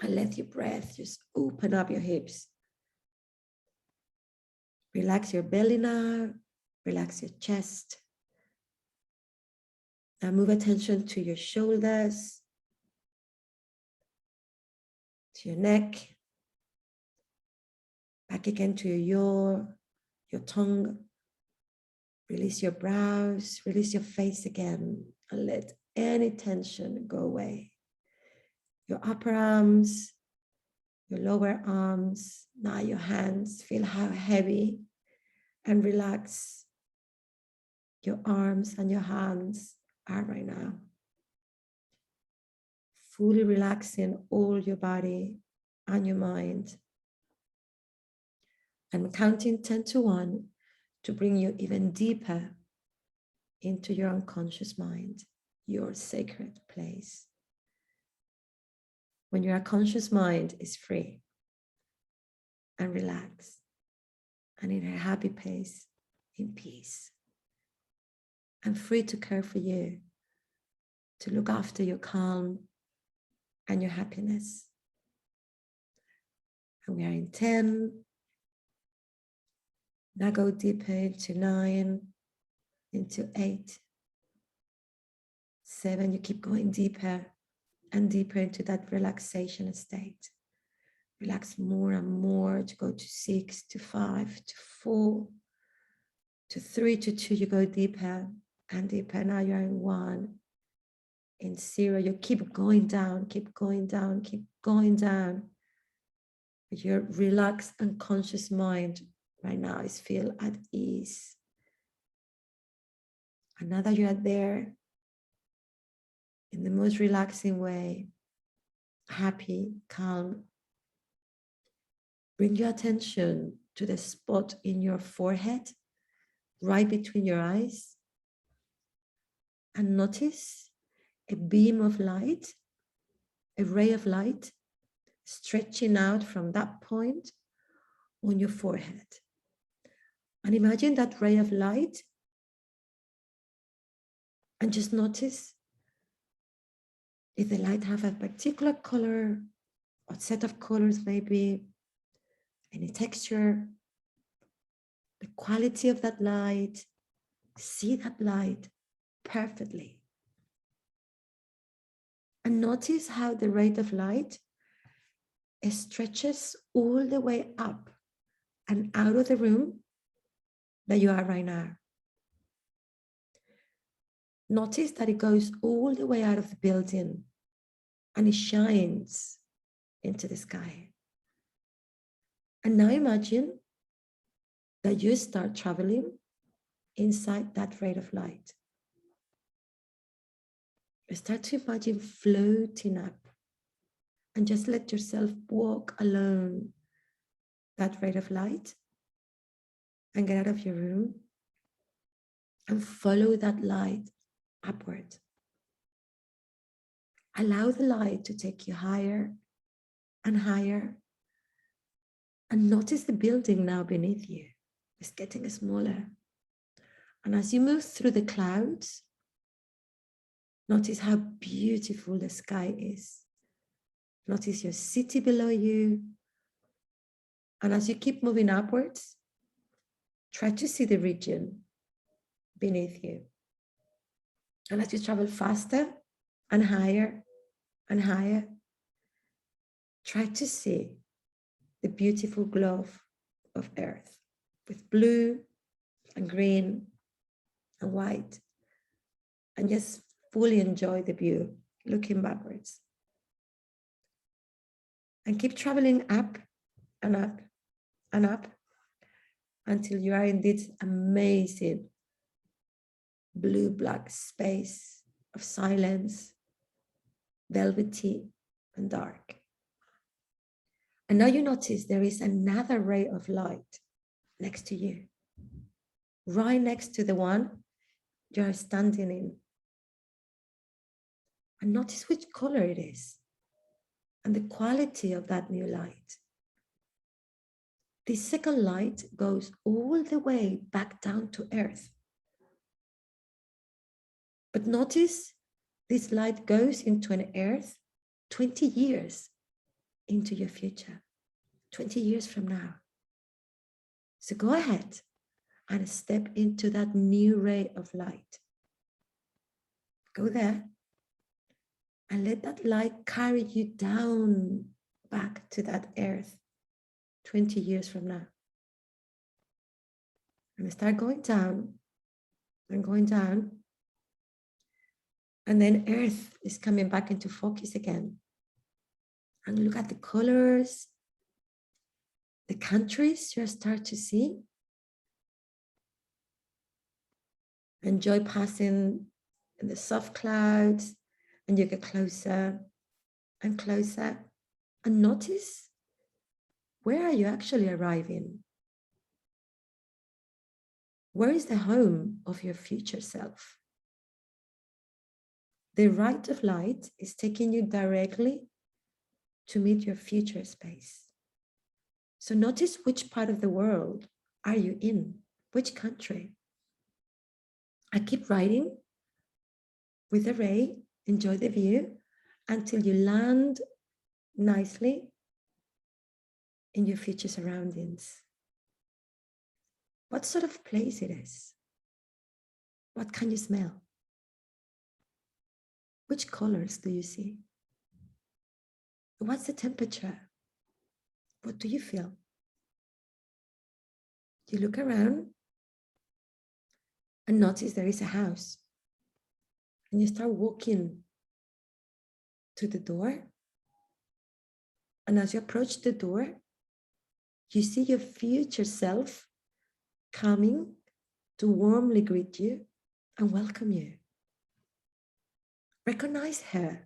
And let your breath just open up your hips. Relax your belly now. Relax your chest. Now move attention to your shoulders, to your neck, back again to your tongue. Release your brows, release your face again, and let any tension go away. Your upper arms, your lower arms, now your hands, feel how heavy and relaxed your arms and your hands are right now. Fully relaxing all your body and your mind. I'm counting 10 to 1 to bring you even deeper into your unconscious mind, your sacred place. When your conscious mind is free and relaxed and in a happy place, in peace, and free to care for you, to look after your calm and your happiness. And we are in 10. Now go deeper into 9, into 8, 7. You keep going deeper and deeper into that relaxation state. Relax more and more to go to 6, to 5, to 4, to 3, to 2. You go deeper and deeper. Now you're in 1, in 0. You keep going down, keep going down, keep going down. But your relaxed and conscious mind right now is feel at ease. And now that you are there, in the most relaxing way, happy, calm, bring your attention to the spot in your forehead, right between your eyes, and notice a beam of light, a ray of light, stretching out from that point on your forehead. And imagine that ray of light and just notice if the light have a particular color or set of colors, maybe any texture, the quality of that light. See that light perfectly. And notice how the rate of light stretches all the way up and out of the room that you are right now. Notice that it goes all the way out of the building and it shines into the sky. And now imagine that you start traveling inside that rate of light. Start to imagine floating up and just let yourself walk along that rate of light and get out of your room and follow that light upward. Allow the light to take you higher and higher. And notice the building now beneath you. It's getting smaller. And as you move through the clouds, notice how beautiful the sky is. Notice your city below you. And as you keep moving upwards, try to see the region beneath you. And as you travel faster and higher, try to see the beautiful globe of Earth with blue and green and white, and just fully enjoy the view, looking backwards. And keep traveling up and up and up until you are in this amazing blue-black space of silence, velvety and dark. And now you notice there is another ray of light next to you, right next to the one you are standing in. And notice which color it is and the quality of that new light. This second light goes all the way back down to earth. But notice this light goes into an earth 20 years into your future, 20 years from now. So go ahead and step into that new ray of light. Go there and let that light carry you down back to that earth 20 years from now. And start going down and going down. And then earth is coming back into focus again. And look at the colors, the countries you start to see. Enjoy passing in the soft clouds, and you get closer and closer. And notice, where are you actually arriving? Where is the home of your future self? The rate of light is taking you directly to meet your future space. So notice which part of the world are you in? Which country? I keep riding with the ray, enjoy the view until you land nicely in your future surroundings. What sort of place it is? What can you smell? Which colors do you see? What's the temperature? What do you feel? You look around and notice there is a house. And you start walking to the door. And as you approach the door, you see your future self coming to warmly greet you and welcome you. Recognize her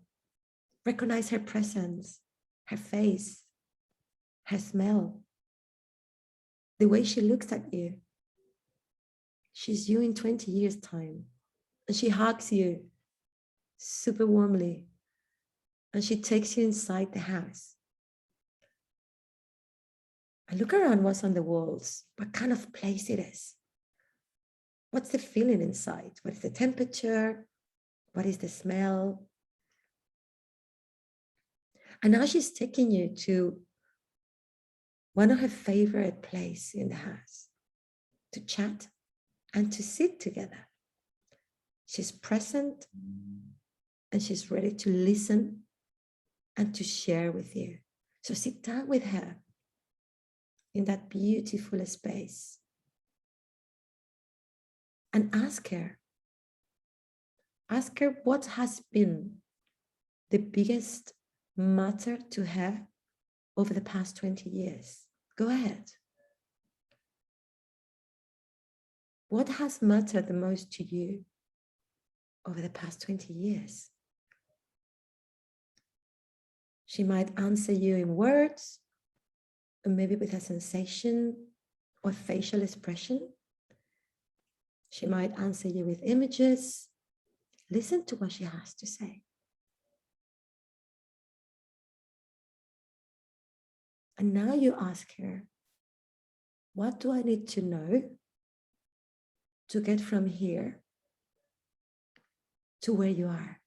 presence, her face, her smell, the way she looks at you. She's you in 20 years' time, and she hugs you super warmly, and she takes you inside the house. And look around what's on the walls, what kind of place it is. What's the feeling inside? What is the temperature? What is the smell? And now she's taking you to one of her favorite places in the house to chat and to sit together. She's present and she's ready to listen and to share with you. So sit down with her in that beautiful space and ask her what has been the biggest matter to her over the past 20 years. Go ahead. What has mattered the most to you over the past 20 years? She might answer you in words, or maybe with a sensation or facial expression. She might answer you with images. Listen to what she has to say. And now you ask her, what do I need to know to get from here to where you are?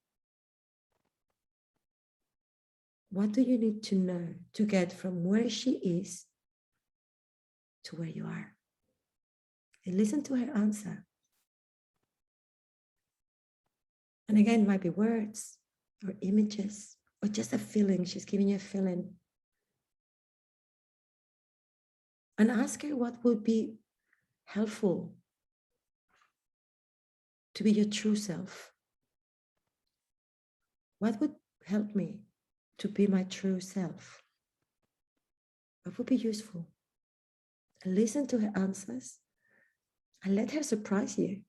What do you need to know to get from where she is to where you are? And listen to her answer. And again, it might be words or images or just a feeling. She's giving you a feeling. And ask her what would be helpful to be your true self. What would help me to be my true self? What would be useful? And listen to her answers and let her surprise you.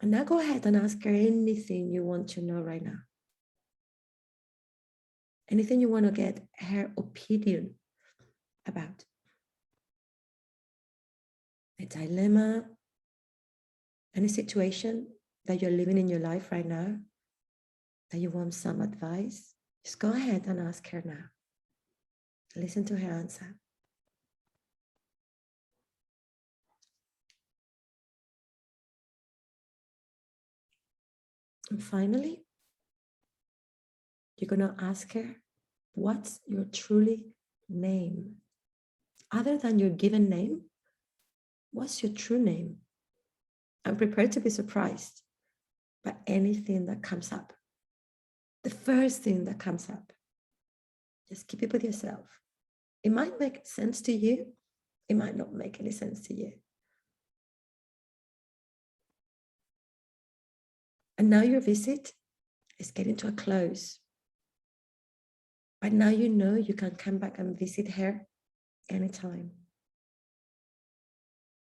And now go ahead and ask her anything you want to know right now. Anything you want to get her opinion about. A dilemma, any situation that you're living in your life right now, that you want some advice, just go ahead and ask her now. Listen to her answer. And finally, you're going to ask her, what's your truly name? Other than your given name, what's your true name? I'm prepared to be surprised by anything that comes up. The first thing that comes up, just keep it with yourself. It might make sense to you. It might not make any sense to you. And now your visit is getting to a close. But now you know you can come back and visit her anytime.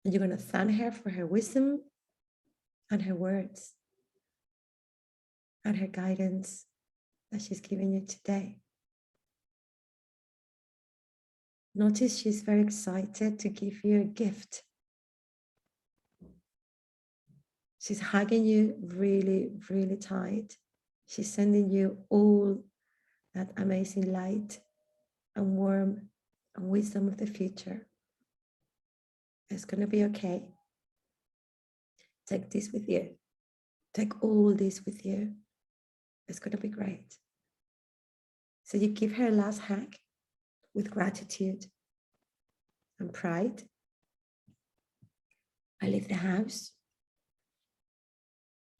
And you're going to thank her for her wisdom and her words and her guidance that she's giving you today. Notice she's very excited to give you a gift. She's hugging you really, really tight. She's sending you all that amazing light and warmth and wisdom of the future. It's going to be okay. Take this with you. Take all this with you. It's going to be great. So you give her a last hug with gratitude and pride. I leave the house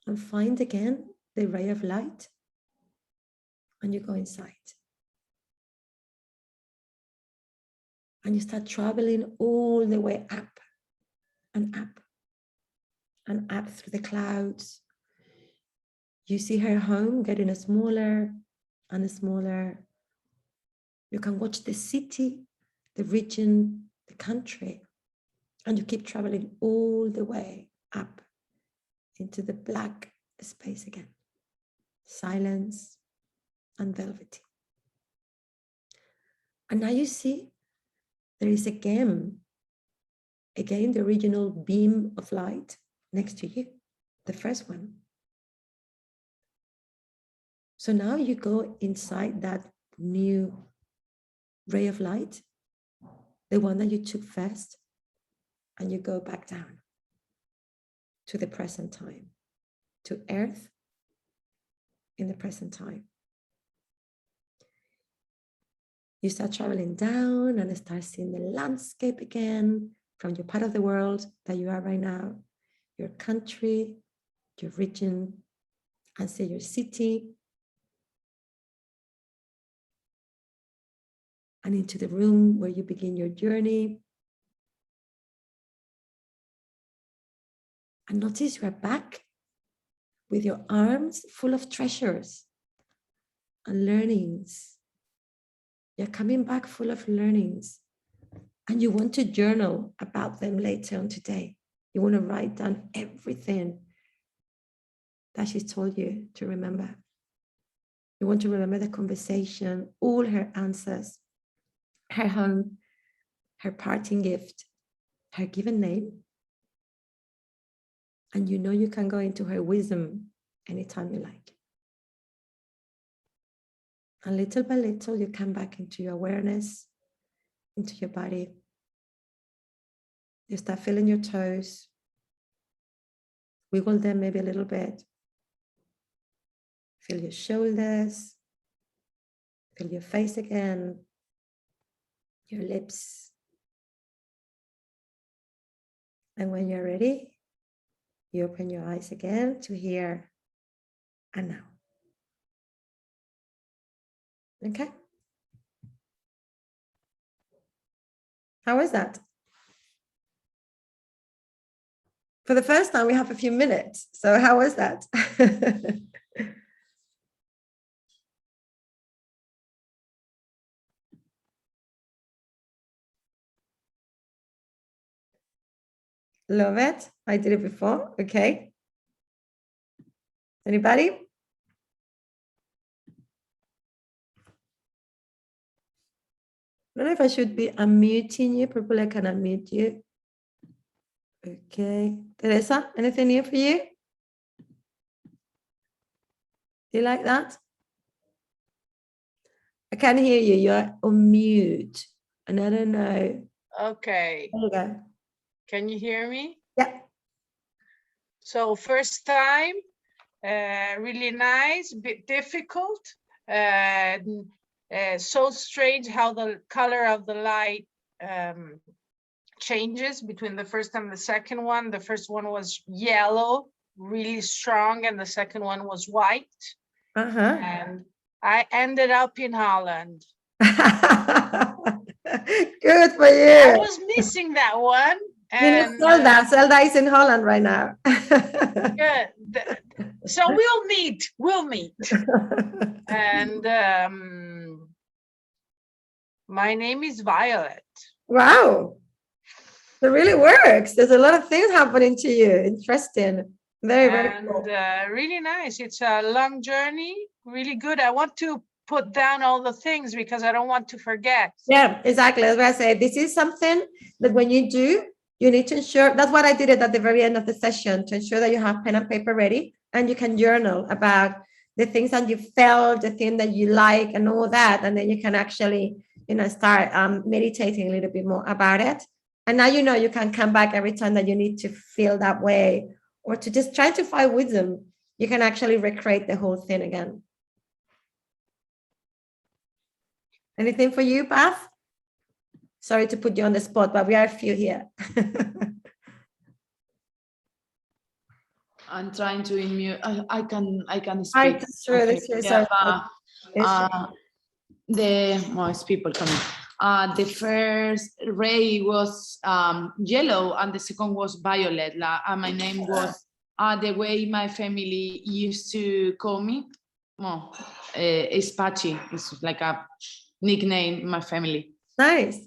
and find again the ray of light, and you go inside. And you start traveling all the way up and up and up through the clouds. You see her home getting smaller and smaller. You can watch the city, the region, the country, and you keep traveling all the way up into the black space again. Silence and velvety. And now you see there is again the original beam of light next to you, the first one. So now you go inside that new ray of light, the one that you took first, and you go back down to the present time, to earth in the present time. You start traveling down and start seeing the landscape again from your part of the world that you are right now, your country, your region, and say your city, and into the room where you begin your journey. And notice you are back with your arms full of treasures and learnings. You're coming back full of learnings, and you want to journal about them later on today. You want to write down everything that she told you to remember. You want to remember the conversation, all her answers, her home, her parting gift, her given name. And you know you can go into her wisdom anytime you like. And little by little, you come back into your awareness, into your body. You start feeling your toes. Wiggle them maybe a little bit. Feel your shoulders. Feel your face again. Your lips. And when you're ready, you open your eyes again to here and now. Okay? How is that? For the first time, we have a few minutes. So how was that? Love it. I did it before. Okay. Anybody? I don't know if I should be unmuting you. People, I can unmute you. Okay. Teresa, anything new for you? Do you like that? I can't hear you. You're on mute. And I don't know. Okay. There you go. Can you hear me? Yeah. So first time, really nice, bit difficult. So strange how the color of the light changes between the first and the second one. The first one was yellow, really strong, and the second one was white. Uh-huh. And I ended up in Holland. Good for you. I was missing that one. And Zelda is in Holland right now. Yeah, so we'll meet. And my name is Violet. Wow. It really works. There's a lot of things happening to you. Interesting. Very cool. Really nice. It's a long journey. Really good. I want to put down all the things because I don't want to forget. Yeah, exactly. That's what I say. This is something that when you do, you need to ensure. That's what I did it at the very end of the session, to ensure that you have pen and paper ready and you can journal about the things that you felt, the thing that you like and all that. And then you can actually, start meditating a little bit more about it. And now you can come back every time that you need to feel that way or to just try to find wisdom. You can actually recreate the whole thing again. Anything for you, Beth? Sorry to put you on the spot, but we are a few here. I'm trying to unmute. I can speak. Sure, okay. It's people coming. The first ray was yellow, and the second was violet. My name was the way my family used to call me. It's Pachi. It's like a nickname in my family. Nice.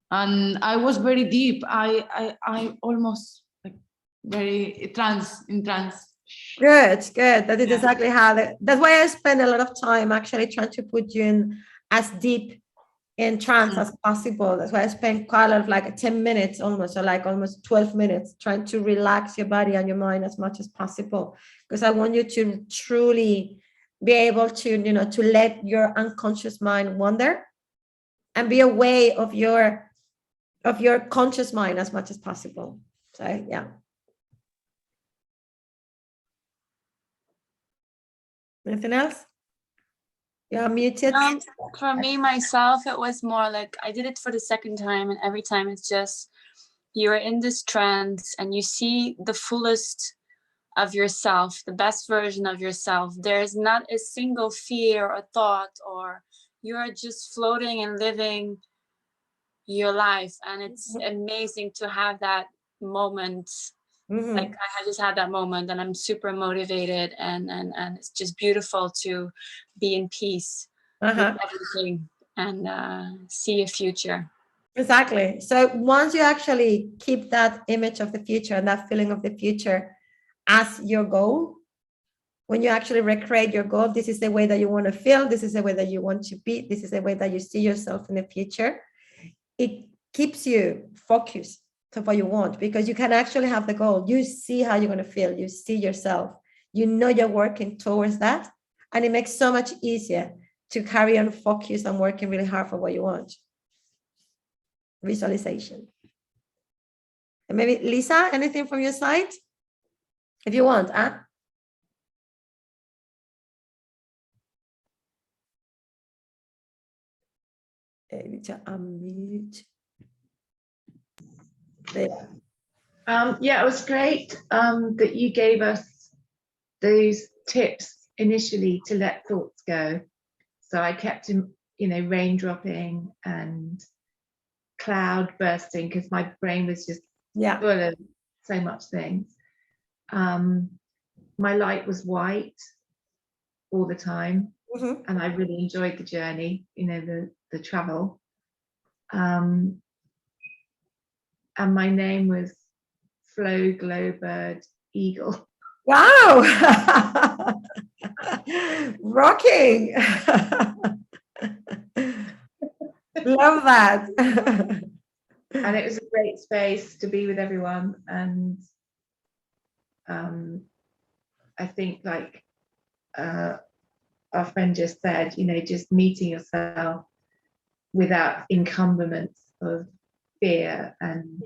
And I was very deep. I almost like very in trance. Good. That is exactly how that's why I spend a lot of time actually trying to put you in as deep in trance as possible. That's why I spend quite a lot of like 10 minutes almost, or like almost 12 minutes trying to relax your body and your mind as much as possible, because I want you to truly be able to, to let your unconscious mind wander and be aware of your conscious mind as much as possible. So yeah. Anything else? You're muted. For me, myself, it was more like I did it for the second time, and every time it's just you're in this trance and you see the fullest of yourself, the best version of yourself. There's not a single fear or thought, or you're just floating and living your life, and it's amazing to have that moment. Like I just had that moment, and I'm super motivated, and it's just beautiful to be in peace with everything and see a future. Exactly. So once you actually keep that image of the future and that feeling of the future as your goal, when you actually recreate your goal, this is the way that you want to feel, this is the way that you want to be, this is the way that you see yourself in the future, it keeps you focused to what you want, because you can actually have the goal. You see how you're going to feel, you see yourself, you know you're working towards that, and it makes so much easier to carry on focus and working really hard for what you want. Visualization. And maybe Lisa, anything from your side? If you want, unmute. There. Yeah, it was great that you gave us those tips initially to let thoughts go. So I kept, rain dropping and cloud bursting, because my brain was just full of so much things. My light was white all the time, and I really enjoyed the journey, the travel. And my name was Flo Glowbird Eagle. Wow. Rocking. Love that. And it was a great space to be with everyone. And I think, like our friend just said, just meeting yourself without encumbrance of fear and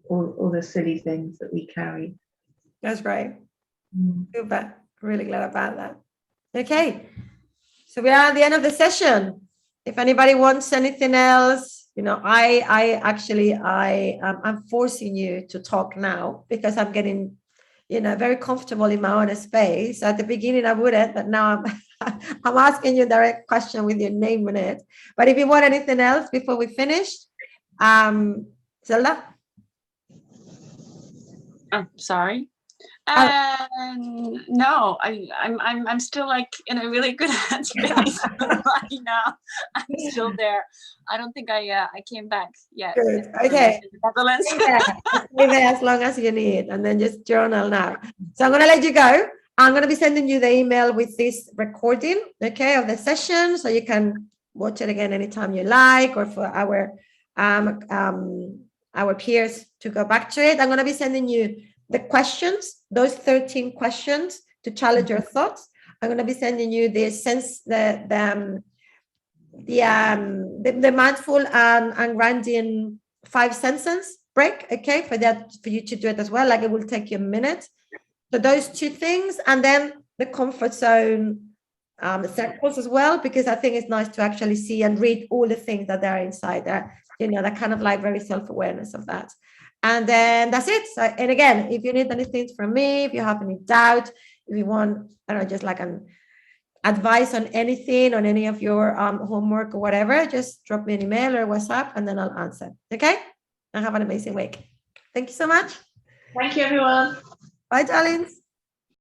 all the silly things that we carry. That's right. Super. Really glad about that. Okay. So we are at the end of the session. If anybody wants anything else, I'm forcing you to talk now, because I'm getting, very comfortable in my own space. At the beginning, I wouldn't, but now I'm asking you a direct question with your name on it. But if you want anything else before we finish, Zelda? I'm sorry. No, I'm still like in a really good headspace right now. I'm still there. I don't think I came back yet. Good. Okay. Stay there as long as you need, and then just journal now. So I'm going to let you go. I'm going to be sending you the email with this recording, okay, of the session, so you can watch it again anytime you like, or for our peers to go back to it. I'm going to be sending you the questions, those 13 questions to challenge your thoughts. I'm going to be sending you the mindful and grounding 5 sentence break, okay, for you to do it as well. Like, it will take you a minute. So those 2 things, and then the comfort zone circles as well, because I think it's nice to actually see and read all the things that are inside there. That kind of like very self-awareness of that. And then that's it. So, and again, if you need anything from me, if you have any doubt, if you want, I don't know, just like an advice on anything, on any of your homework or whatever, just drop me an email or WhatsApp, and then I'll answer. Okay? And have an amazing week. Thank you so much. Thank you, everyone. Bye, darlings.